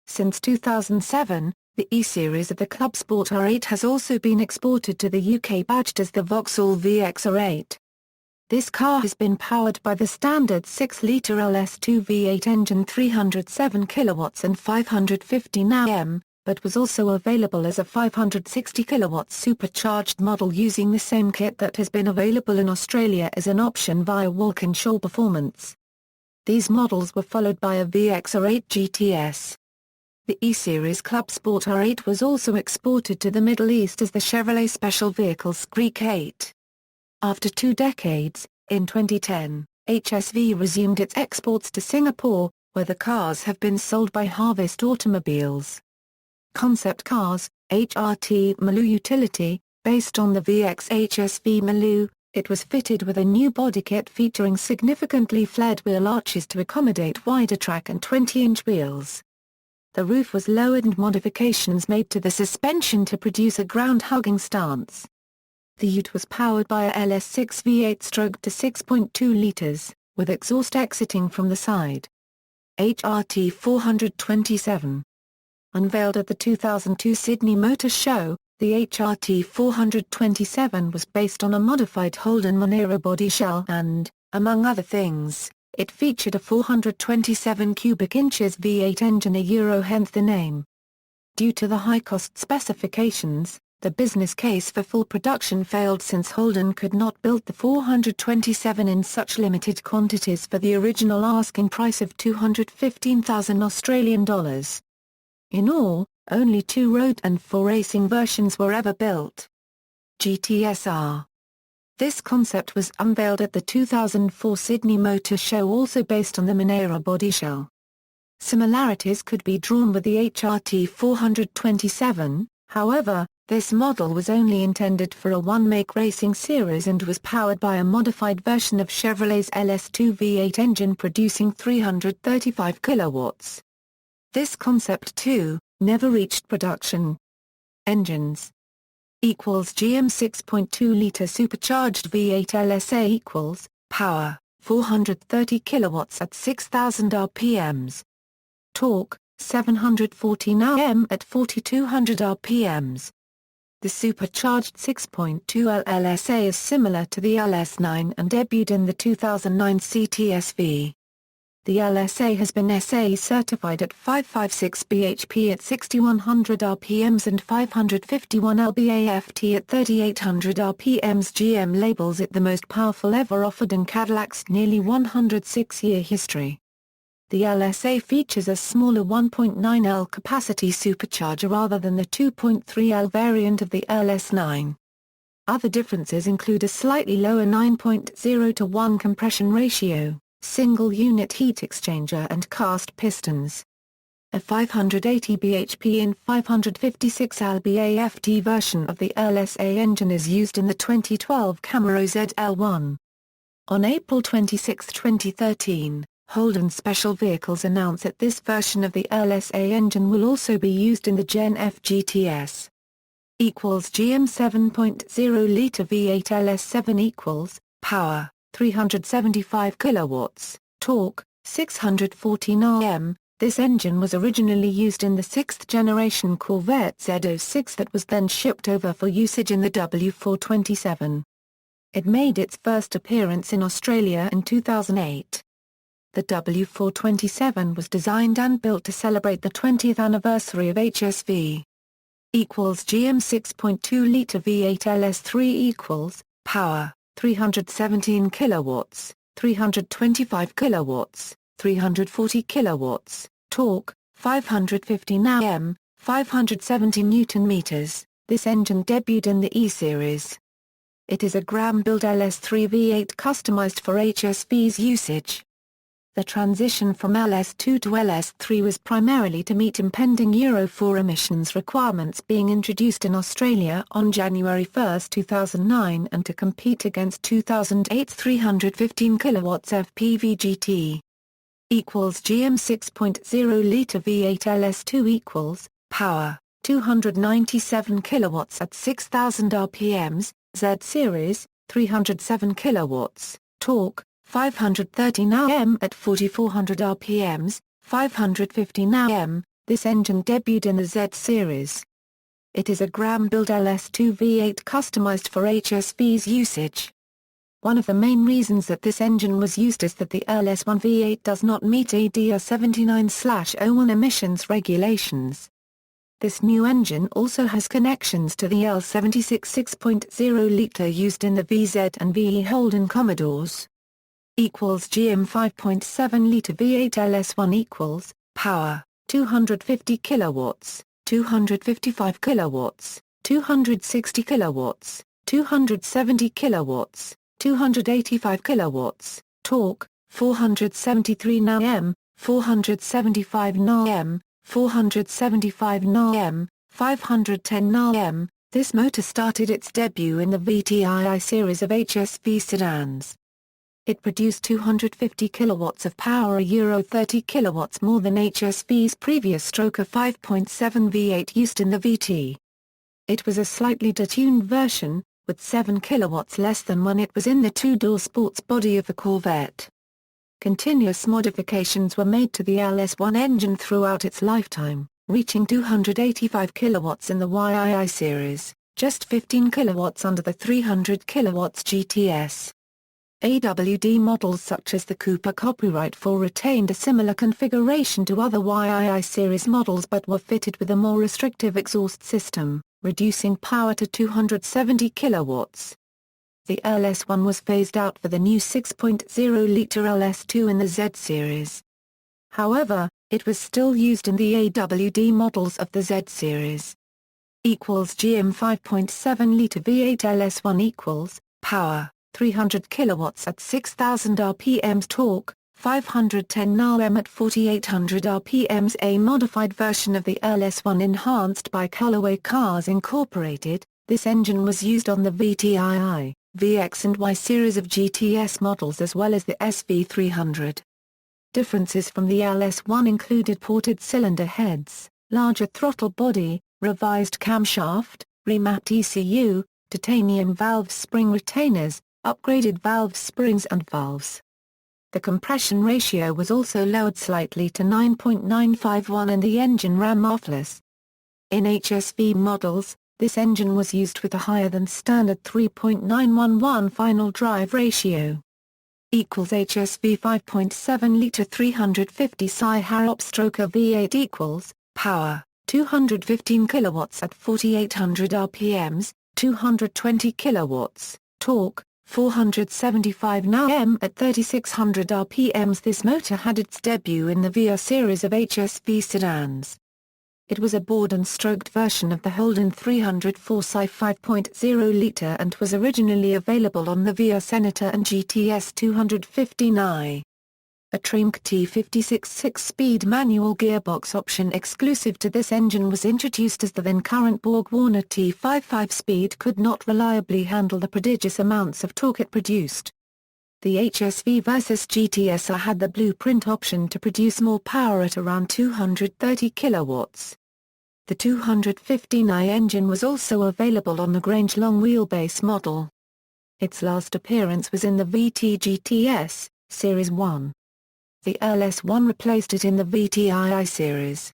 Since 2007, the E-Series of the Club Sport R8 has also been exported to the UK badged as the Vauxhall VXR8. This car has been powered by the standard 6-litre LS2 V8 engine 307 kW and 515 Nm, but was also available as a 560 kW supercharged model using the same kit that has been available in Australia as an option via Walkinshaw Performance. These models were followed by a VXR8 GTS. The E-Series Club Sport R8 was also exported to the Middle East as the Chevrolet Special Vehicles Greek 8. After 2 decades, in 2010, HSV resumed its exports to Singapore, where the cars have been sold by Harvest Automobiles. Concept Cars, HRT Maloo Utility, based on the VX HSV Maloo, it was fitted with a new body kit featuring significantly flared wheel arches to accommodate wider track and 20-inch wheels. The roof was lowered and modifications made to the suspension to produce a ground-hugging stance. The ute was powered by a LS6 V8 stroked to 6.2 litres, with exhaust exiting from the side. HRT 427. Unveiled at the 2002 Sydney Motor Show, the HRT 427 was based on a modified Holden Monero body shell and, among other things, it featured a 427 cubic inches V8 engine, hence the name. Due to the high-cost specifications, the business case for full production failed since Holden could not build the 427 in such limited quantities for the original asking price of $215,000 Australian dollars. In all, only 2 road and 4 racing versions were ever built. GTSR. This concept was unveiled at the 2004 Sydney Motor Show, also based on the Monero body shell. Similarities could be drawn with the HRT 427, however, This model was only intended for a one-make racing series and was powered by a modified version of Chevrolet's LS2 V8 engine producing 335 kilowatts. This concept, too, never reached production. Engines equals GM 6.2-liter supercharged V8 LSA equals power 430 kilowatts at 6,000 RPMs. Torque 740 Nm at 4,200 RPMs. The supercharged 6.2L LSA is similar to the LS9 and debuted in the 2009 CTSV. The LSA has been SA certified at 556 bhp at 6100 RPMs and 551 lbAFT at 3800 RPMs. GM labels it the most powerful ever offered in Cadillac's nearly 106-year history. The LSA features a smaller 1.9L capacity supercharger rather than the 2.3L variant of the LS9. Other differences include a slightly lower 9.0:1 compression ratio, single-unit heat exchanger and cast pistons. A 580 bhp and 556 lbAFT version of the LSA engine is used in the 2012 Camaro ZL1. On April 26, 2013, Holden Special Vehicles announced that this version of the LSA engine will also be used in the Gen F GTS. Equals GM 7.0-liter V8 LS7 equals power 375 kilowatts, torque 640 Nm. This engine was originally used in the 6th-generation Corvette Z06 that was then shipped over for usage in the W427. It made its first appearance in Australia in 2008. The W427 was designed and built to celebrate the 20th anniversary of HSV. Equals GM 6.2-liter V8 LS3 equals power 317 kilowatts, 325 kilowatts, 340 kilowatts, torque 550 Nm, 570 Newton meters. This engine debuted in the E-Series. It is a Graham-built LS3 V8 customized for HSV's usage. The transition from LS2 to LS3 was primarily to meet impending Euro 4 emissions requirements being introduced in Australia on January 1, 2009 and to compete against 2008's 315 kilowatts FPV GT. Equals GM 6.0-liter V8 LS2 equals power 297 kilowatts at 6,000 RPMs, Z series 307 kilowatts, torque 530 Nm at 4,400 RPMs, 550 Nm. This engine debuted in the Z series. It is a Graham-built LS2 V8 customized for HSV's usage. One of the main reasons that this engine was used is that the LS1 V8 does not meet ADR 79/01 emissions regulations. This new engine also has connections to the L76 6.0-liter used in the VZ and VE Holden Commodores. Equals GM 5.7-liter V8 LS1 equals power 250 kilowatts, 255 kilowatts, 260 kilowatts, 270 kilowatts, 285 kilowatts, torque 473 Nm, 475 Nm, 475 Nm, 510 Nm. This motor started its debut in the VTII series of HSV sedans. It produced 250 kilowatts of power, Euro 30 kilowatts more than HSV's previous Stroker 5.7 V8 used in the VT. It was a slightly detuned version, with 7 kilowatts less than when it was in the two-door sports body of the Corvette. Continuous modifications were made to the LS1 engine throughout its lifetime, reaching 285 kilowatts in the YII series, just 15 kilowatts under the 300 kilowatts GTS. AWD models such as the Cooper Copyright 4 retained a similar configuration to other YII series models but were fitted with a more restrictive exhaust system, reducing power to 270 kilowatts. The LS1 was phased out for the new 6.0-liter LS2 in the Z series. However, it was still used in the AWD models of the Z series. Equals GM 5.7-liter V8 LS1 equals power 300 kilowatts at 6,000 RPMs, torque 510 Nm at 4800 rpms. A modified version of the LS1 enhanced by Callaway Cars Incorporated, this engine was used on the VTII, VX and Y series of GTS models as well as the SV300. Differences from the LS1 included ported cylinder heads, larger throttle body, revised camshaft, remapped ECU, titanium valve spring retainers, upgraded valve springs and valves. The compression ratio was also lowered slightly to 9.951 and the engine ran mouthless. In HSV models, this engine was used with a higher than standard 3.911 final drive ratio. HSV 5.7 L 350 Sci Harrop stroke V8 equals power 215 kilowatts at 4800 rpms, 220 kilowatts, torque 475 Nm at 3600 rpms. This motor had its debut in the VR series of HSV sedans. It was a bored and stroked version of the Holden 304 Sci 5.0 L and was originally available on the VR Senator and GTS 215i. A Trimc T56 6-speed manual gearbox option exclusive to this engine was introduced as the then-current Borg-Warner T5 5-speed could not reliably handle the prodigious amounts of torque it produced. The HSV versus GTSR had the blueprint option to produce more power at around 230 kilowatts. The 215i engine was also available on the Grange long-wheelbase model. Its last appearance was in the VT GTS, Series 1. The LS1 replaced it in the VTII series.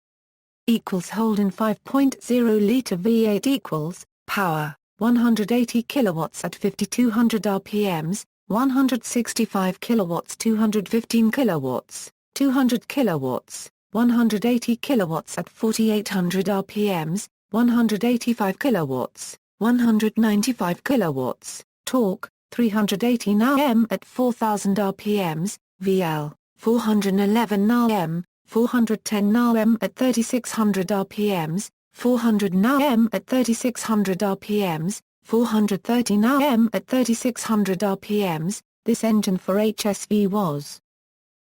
Holden 5.0 L V8 equals power 180 kilowatts at 5200 rpms, 165 kilowatts 215 kilowatts, 200 kilowatts, 180 kilowatts at 4800 rpms, 185 kilowatts, 195 kilowatts, torque 380 Nm at 4000 rpms, VL 411 Nm, 410 Nm at 3600 rpms, 400 Nm at 3600 rpms, 430 Nm at 3600 rpms. This engine for HSV was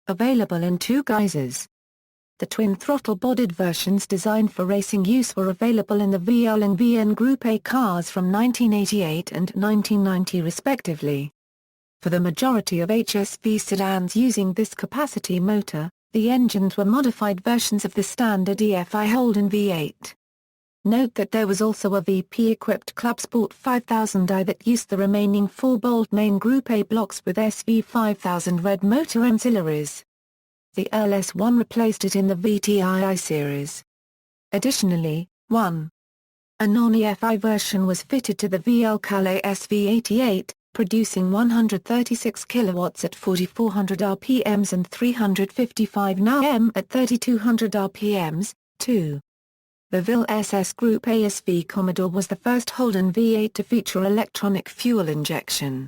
available in two guises. The twin throttle-bodied versions designed for racing use were available in the VL and VN Group A cars from 1988 and 1990 respectively. For the majority of HSV sedans using this capacity motor, the engines were modified versions of the standard EFI Holden V8. Note that there was also a VP-equipped Club Sport 5000i that used the remaining 4-bolt main Group A blocks with SV5000 red motor auxiliaries. The LS1 replaced it in the VTII series. Additionally, a non-EFI version was fitted to the VL Calais SV88, producing 136 kilowatts at 4400 rpms and 355 Nm at 3200 rpms, too. The VIL SS Group ASV Commodore was the first Holden V8 to feature electronic fuel injection.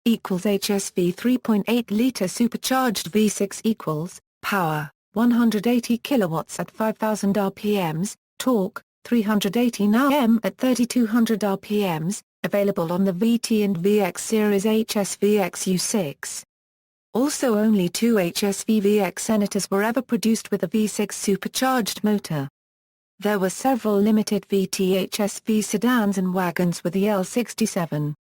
HSV 3.8 L supercharged V6 equals power 180 kilowatts at 5000 rpms, torque 380 Nm at 3200 rpms, available on the VT and VX series HSV XU6. Also only two HSV VX Senators were ever produced with a V6 supercharged motor. There were several limited VT HSV sedans and wagons with the L67.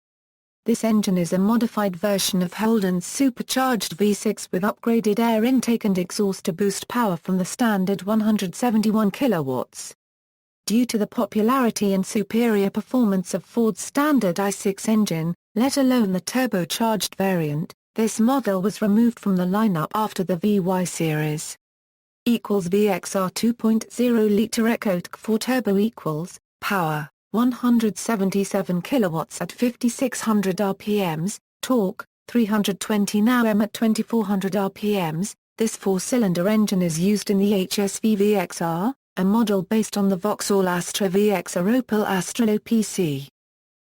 This engine is a modified version of Holden's supercharged V6 with upgraded air intake and exhaust to boost power from the standard 171 kilowatts. Due to the popularity and superior performance of Ford's standard I6 engine, let alone the turbocharged variant, this model was removed from the lineup after the VY series. VXR 2.0 L Echo 4 Turbo equals power 177 kilowatts at 5600 rpms, torque 320 Nm at 2400 rpms. This four-cylinder engine is used in the HSV VXR, a model based on the Vauxhall Astra VX or Opel Astra OPC.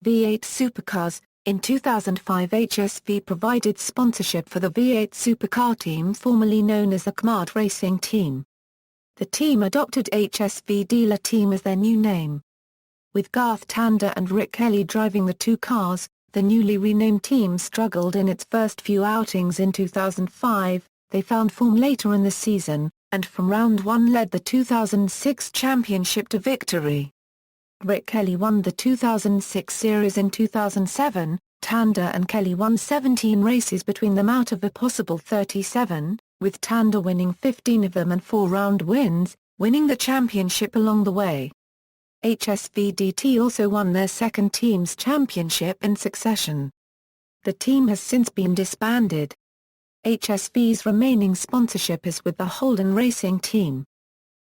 V8 Supercars. In 2005 HSV provided sponsorship for the V8 Supercar team formerly known as the Commodore Racing Team. The team adopted HSV Dealer Team as their new name. With Garth Tander and Rick Kelly driving the two cars, the newly renamed team struggled in its first few outings in 2005, they found form later in the season, and from round 1 led the 2006 championship to victory. Rick Kelly won the 2006 series in 2007, Tanda and Kelly won 17 races between them out of a possible 37, with Tanda winning 15 of them and 4 round wins, winning the championship along the way. HSVDT also won their second team's championship in succession. The team has since been disbanded. HSV's remaining sponsorship is with the Holden Racing Team.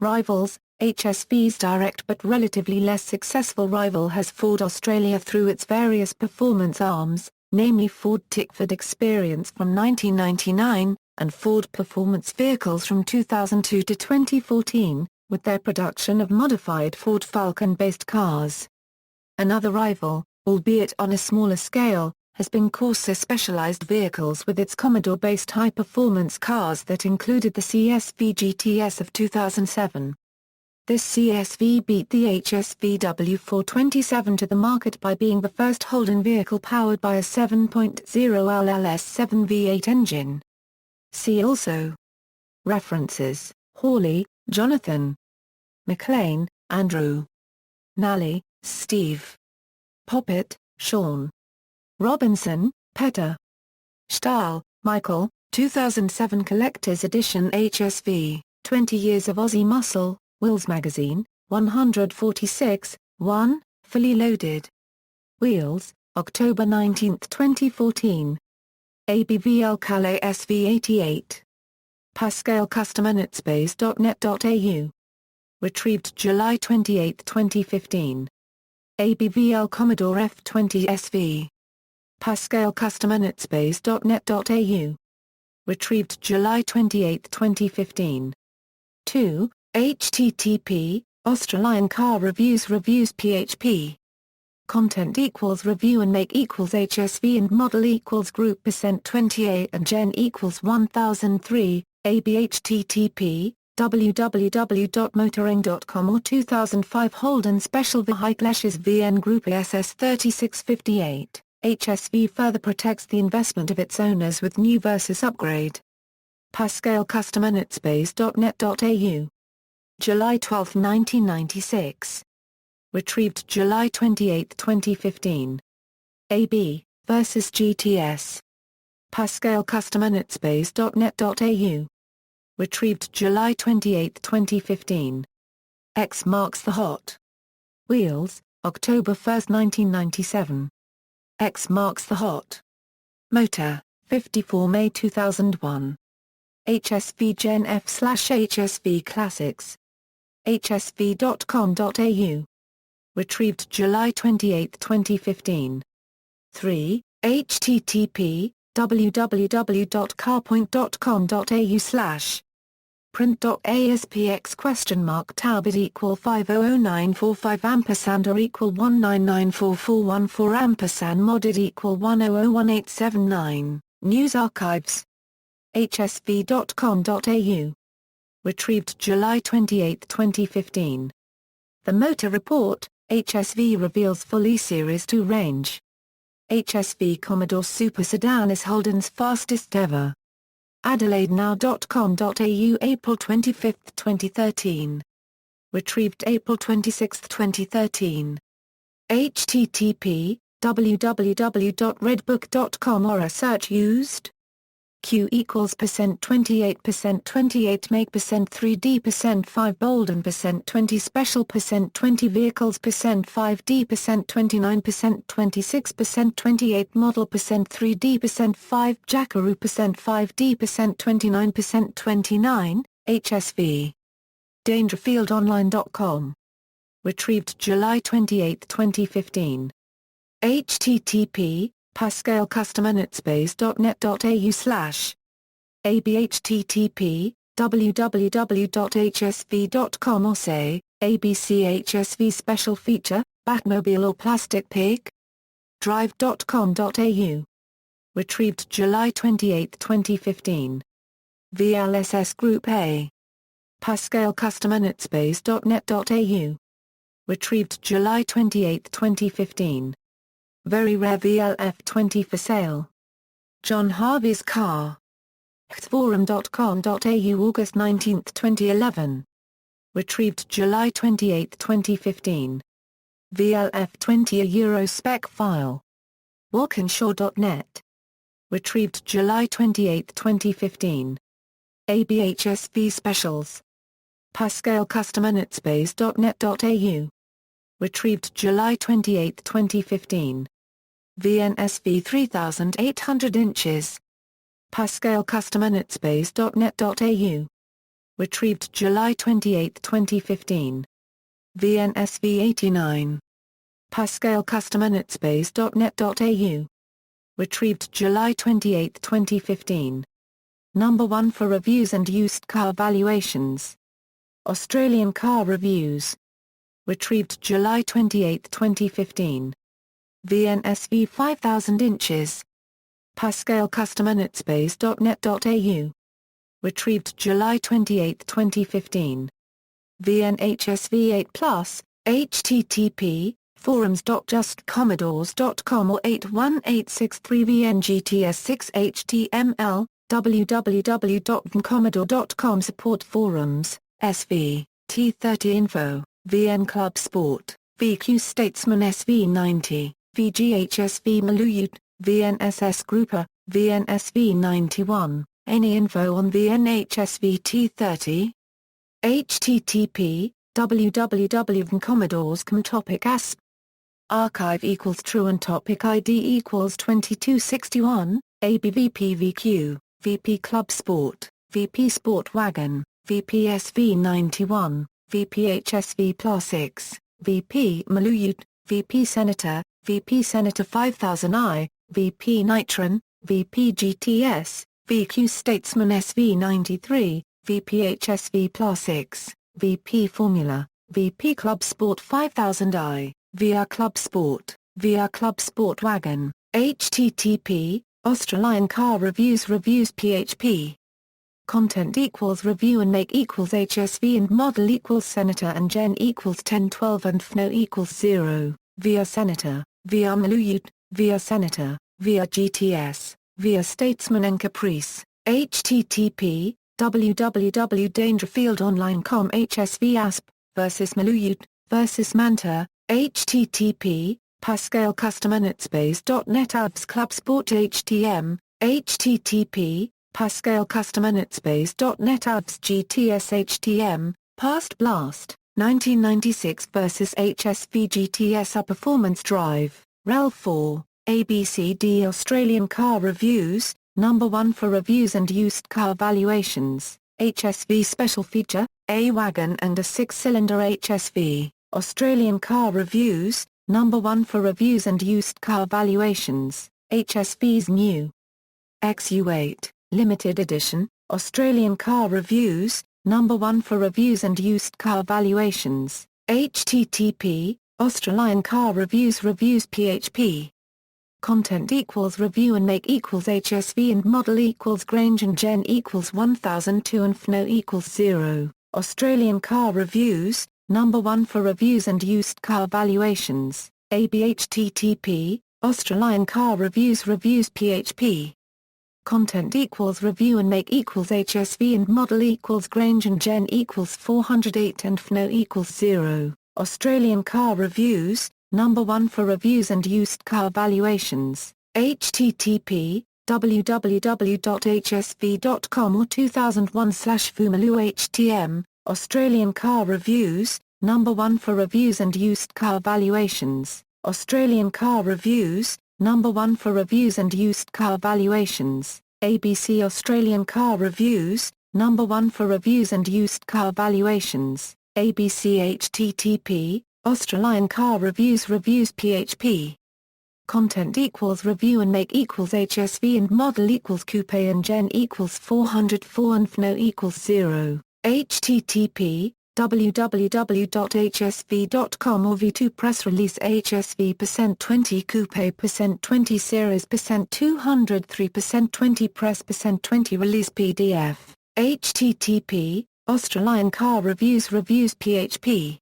Rivals: HSV's direct but relatively less successful rival has Ford Australia through its various performance arms, namely Ford Tickford Experience from 1999, and Ford Performance Vehicles from 2002 to 2014, with their production of modified Ford Falcon-based cars. Another rival, albeit on a smaller scale, has been Corsa Specialized Vehicles with its Commodore-based high-performance cars that included the CSV GTS of 2007. This CSV beat the HSV W427 to the market by being the first Holden vehicle powered by a 7.0 LLS7 V8 engine. See also. References: Hawley, Jonathan. McLean, Andrew. Nally, Steve. Poppet, Sean. Robinson, Peter. Stahl, Michael, 2007 Collector's Edition HSV, 20 Years of Aussie Muscle, Wheels Magazine, 146, 1, fully loaded. Wheels, October 19, 2014. ABVL Calais SV88. Pascal Customer@Netspace.net.au. Retrieved July 28, 2015. ABVL Commodore F20 SV. Pascal Customer@Netspace.net.au. Retrieved July 28, 2015. 2. http, Australian Car Reviews PHP. Content equals review and make equals HSV and model equals group %28 and gen equals 1003, http, www.motoring.com or 2005 Holden Special Vehicles VN Group SS3658. HSV further protects the investment of its owners with new versus upgrade. Pascal Customer@Netspace.net.au. July 12, 1996. Retrieved July 28, 2015. AB, versus GTS. Pascal Customer@Netspace.net.au. Retrieved July 28, 2015. X marks the hot. Wheels, October 1, 1997. X marks the hot. Motor, 54 May 2001. HSV Gen F/HSV Classics. hsv.com.au. Retrieved July 28, 2015. 3. http, www.carpoint.com.au/ print.aspx Talbot equal 500945 ampersand or equal 1994414 ampersand modded equal 1001879, News Archives. hsv.com.au. Retrieved July 28, 2015. The Motor Report, HSV reveals full E-Series 2 range. HSV Commodore Super Sedan is Holden's fastest ever. AdelaideNow.com.au April 25, 2013. Retrieved April 26, 2013. http, www.redbook.com or a search used. Q equals %28% 28 make %3D %5 bold and %20 special %20 vehicles %5D %29 26% 28 model %3D %5 Jackaroo %5D %29 29, HSV. Dangerfieldonline.com. Retrieved July 28, 2015. http, Pascal Customer@Netspace.net.au/ abhttp, www.hsv.com or say, ABC HSV Special Feature, Batmobile or Plastic Pig? Drive.com.au. Retrieved July 28, 2015. VLSS Group A. Pascal Customer@Netspace.net.au. Retrieved July 28, 2015. Very rare VLF20 for sale. John Harvey's car. Forum.com.au August 19, 2011. Retrieved July 28, 2015. VLF20 a Eurospec file. Walkinshaw.net. Retrieved July 28, 2015. ABHSV Specials. Pascal CustomInitSpace.net.au. Retrieved July 28, 2015. VNSV 3800 inches. Pascal CustomInitSpace.net.au. Retrieved July 28, 2015. VNSV 89. Pascal CustomInitSpace.net.au. Retrieved July 28, 2015. Number 1 for reviews and used car valuations. Australian Car Reviews. Retrieved July 28, 2015. VNSV 5000 inches. Pascal CustomInitSpace.net.au. Retrieved July 28, 2015. VNHSV 8 Plus, http, forums.justcommodores.com or 81863VNGTS6 HTML, www.commodore.com support forums, SV, T30 Info, VN Club Sport, VQ Statesman SV90, VGHSV Maluyut, VNSS Grouper, VNSV 91, any info on VNHSV T30? http, www.commodorescom topic asp. Archive equals true and topic ID equals 2261, ABVPVQ, VP Club Sport, VP Sport Wagon, VPSV 91, VPHSV Plus 6, VP Maluyut, VP Senator 5000I, VP Nitron, VP GTS, VQ Statesman SV 93, VPHSV Plus 6, VP Formula, VP Club Sport 5000i, VR Club Sport, VR Club Sport Wagon, http, Australian Car Reviews PHP. Content equals review and make equals HSV and model equals Senator and Gen equals 1012 and FNO equals 0, via Senator, via Maluyut, via Senator, via GTS, via Statesman and Caprice, http, www.dangerfieldonline.com HSV ASP, versus Maluyut, versus Manta, http, Pascal CustomInitSpace.net ABS Club Sport HTM, http, Pascal CustomInitSpace.net ABS GTS HTM, Past Blast, 1996 versus HSV GTS A Performance Drive, Rel 4, ABCD Australian Car Reviews, Number 1 for reviews and used car valuations, HSV Special Feature, A Wagon and a 6-cylinder HSV, Australian Car Reviews, Number 1 for reviews and used car valuations, HSV's new XU8, Limited Edition, Australian Car Reviews, Number 1 for reviews and used car valuations, http, Australian Car Reviews PHP. Content equals review and make equals HSV and model equals Grange and Gen equals 1002 and FNO equals 0, Australian Car Reviews, Number 1 for reviews and used car valuations, ABHTTP, Australian Car Reviews PHP. Content equals review and make equals HSV and model equals Grange and Gen equals 408 and FNO equals 0, Australian Car Reviews, Number 1 for reviews and used car valuations, http, www.hsv.com or 2001/Fumalu HTM, Australian Car Reviews, Number 1 for reviews and used car valuations, Australian Car Reviews, Number 1 for reviews and used car valuations, ABC Australian Car Reviews, Number 1 for reviews and used car valuations, ABC http, Australian Car Reviews PHP. Content equals review and make equals HSV and model equals Coupe and Gen equals 404 and FNO equals 0, http, www.hsv.com or V2 Press Release HSV %20 Coupe %20 Series %203 20 Press %20 Release PDF, http, Australian Car Reviews PHP.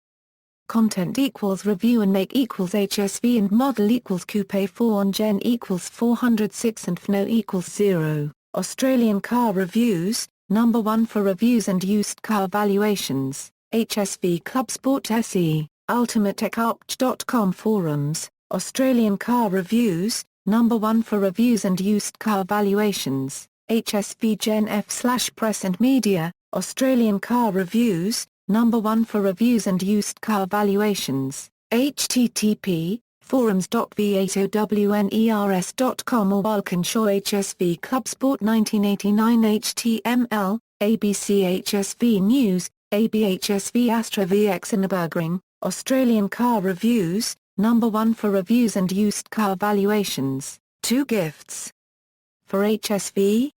Content equals review and make equals HSV and model equals Coupe 4 on Gen equals 406 and FNO equals 0, Australian Car Reviews, number 1 for reviews and used car valuations, HSV Club Sport SE, ultimatecarch.com forums, Australian Car Reviews, number 1 for reviews and used car valuations, HSV Gen F/Press and Media, Australian Car Reviews, number 1 for reviews and used car valuations, http forums.v8owner's.com or Walkinshaw HSV Club Sport 1989 HTML, ABC HSV News, AB HSV Astra VX Nürburgring, Australian Car Reviews, number 1 for reviews and used car valuations, 2 gifts. For HSV's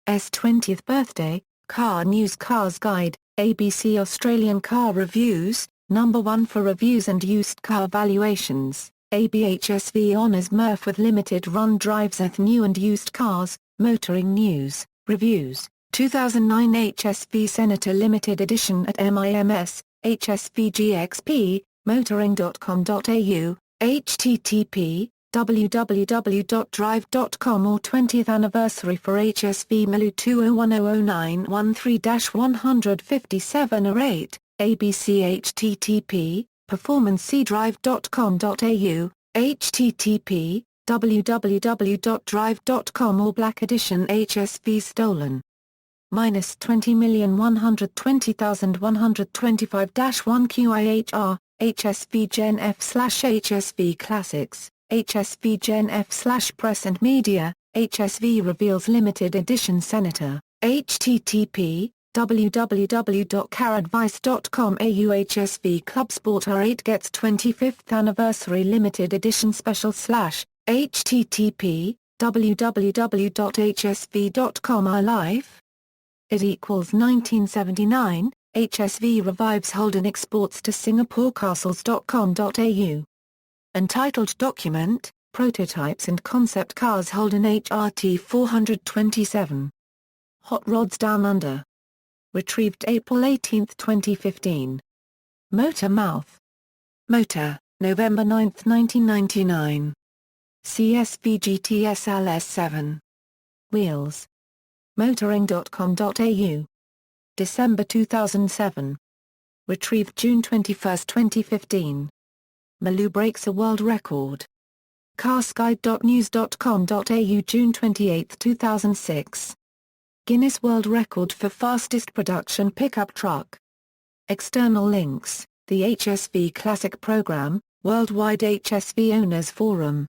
20th birthday, Car News Cars Guide, ABC Australian Car Reviews, number 1 for reviews and used car valuations, ABHSV Honours Murph with limited run drives of new and used cars, Motoring News, Reviews, 2009 HSV Senator Limited Edition at MIMS, HSV GXP, motoring.com.au, http www.drive.com or 20th anniversary for HSV Milu 2010913-157 or 8, ABC http performancedrive.com.au, http www.drive.com or Black Edition HSV Stolen. -20,120,125-1 QIHR, HSV Gen F/HSV Classics, HSV Gen F/Press and Media, HSV Reveals Limited Edition Senator, http www.caradvice.com.au HSV Club Sport R8 gets 25th Anniversary Limited Edition Special / http www.hsv.com iLife. It equals 1979, HSV revives Holden exports to singaporecastles.com.au. Entitled Document, Prototypes and Concept Cars Holden HRT 427. Hot Rods Down Under. Retrieved April 18, 2015. Motor Mouth. Motor, November 9, 1999. CSV GTS LS7. Wheels. Motoring.com.au. December 2007. Retrieved June 21, 2015. Maloo breaks a world record. Carsguide.news.com.au June 28, 2006. Guinness World Record for fastest production pickup truck. External links, the HSV Classic Program, Worldwide HSV Owners Forum.